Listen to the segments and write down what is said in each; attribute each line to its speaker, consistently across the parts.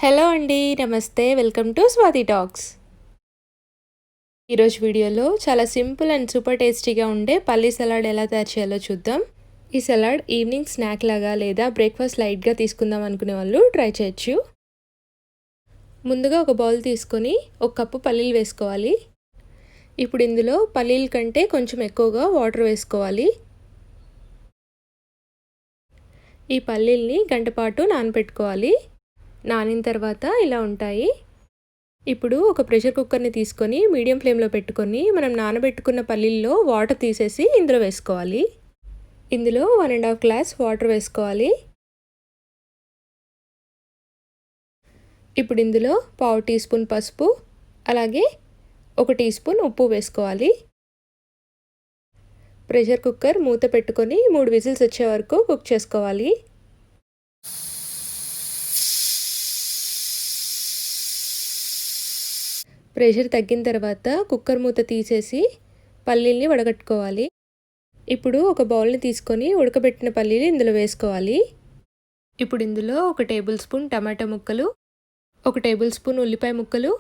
Speaker 1: Hello అండి, నమస్తే. Welcome to Swathi talks. ఈరోజు వీడియోలో చాలా సింపుల్ అండ్ సూపర్ టేస్టీగా ఉండే పల్లీ సలాడ్ ఎలా తయారు చేయాలో చూద్దాం. ఈ సలాడ్ ఈవినింగ్ స్నాక్ లాగా లేదా బ్రేక్ఫాస్ట్ లైట్గా తీసుకుందాం అనుకునే వాళ్ళు ట్రై చేయొచ్చు. ముందుగా ఒక బౌల్ తీసుకొని ఒక కప్పు పల్లీలు వేసుకోవాలి. ఇప్పుడు ఇందులో పల్లీల కంటే కొంచెం ఎక్కువగా వాటర్ వేసుకోవాలి. ఈ పల్లీల్ని గంట పాటు నానబెట్టుకోవాలి. నానిన తర్వాత ఇలా ఉంటాయి. ఇప్పుడు ఒక ప్రెషర్ కుక్కర్ని తీసుకొని మీడియం ఫ్లేమ్లో పెట్టుకొని మనం నానబెట్టుకున్న పల్లీల్లో వాటర్ తీసేసి ఇందులో వేసుకోవాలి. ఇందులో 1.5 గ్లాస్ వాటర్ వేసుకోవాలి. ఇప్పుడు ఇందులో 1/2 టీ స్పూన్ పసుపు, అలాగే 1 టీ స్పూన్ ఉప్పు వేసుకోవాలి. ప్రెషర్ కుక్కర్ మూత పెట్టుకొని 3 విజిల్స్ వచ్చే వరకు కుక్ చేసుకోవాలి. ప్రెషర్ తగ్గిన తర్వాత కుక్కర్ మూత తీసేసి పల్లీల్ని వడగట్టుకోవాలి. ఇప్పుడు ఒక బౌల్ని తీసుకొని ఉడకబెట్టిన పల్లీలు ఇందులో వేసుకోవాలి. ఇప్పుడు ఇందులో 1 టేబుల్ స్పూన్ టమాటా ముక్కలు, 1 టేబుల్ స్పూన్ ఉల్లిపాయ ముక్కలు,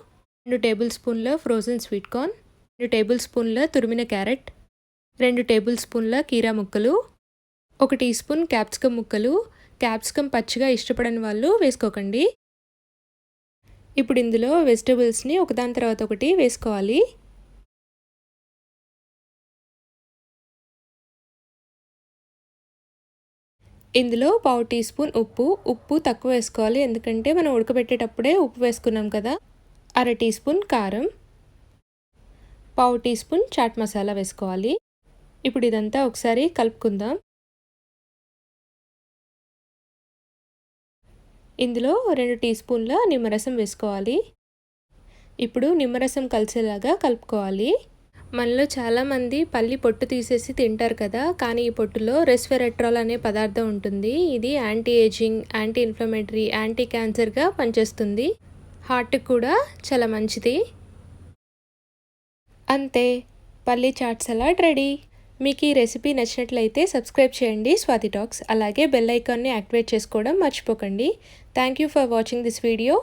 Speaker 1: 2 టేబుల్ స్పూన్ల ఫ్రోజన్ స్వీట్ కార్న్, 2 టేబుల్ స్పూన్ల తురిమిన క్యారెట్, 2 టేబుల్ స్పూన్ల కీరా ముక్కలు, 1 టీ స్పూన్ క్యాప్సికమ్ ముక్కలు. క్యాప్సికమ్ పచ్చిగా ఇష్టపడని వాళ్ళు వేసుకోకండి. ఇప్పుడు ఇందులో వెజిటబుల్స్ని ఒకదాని తర్వాత ఒకటి వేసుకోవాలి. ఇందులో 1/2 టీ స్పూన్ ఉప్పు తక్కువ వేసుకోవాలి, ఎందుకంటే మనం ఉడకబెట్టేటప్పుడే ఉప్పు వేసుకున్నాం కదా. 1/2 టీ స్పూన్ కారం, 1/2 టీ స్పూన్ చాట్ మసాలా వేసుకోవాలి. ఇప్పుడు ఇదంతా ఒకసారి కలుపుకుందాం. ఇందులో 2 టీ స్పూన్ల నిమ్మరసం వేసుకోవాలి. ఇప్పుడు నిమ్మరసం కలిసేలాగా కలుపుకోవాలి. మనలో చాలామంది పల్లి పొట్టు తీసేసి తింటారు కదా, కానీ ఈ పొట్టులో రెస్వెరాట్రాల్ అనే పదార్థం ఉంటుంది. ఇది anti aging, anti inflammatory, anti క్యాన్సర్గా పనిచేస్తుంది. హార్ట్కి కూడా చాలా మంచిది. అంతే, పల్లి చాట్ సలాడ్ రెడీ. మీకు ఈ రెసిపీ నచ్చినట్లయితే సబ్స్క్రైబ్ చేయండి స్వాతి టాక్స్, అలాగే బెల్ ఐకాన్ని యాక్టివేట్ చేసుకోవడం మర్చిపోకండి. Thank you for watching this video.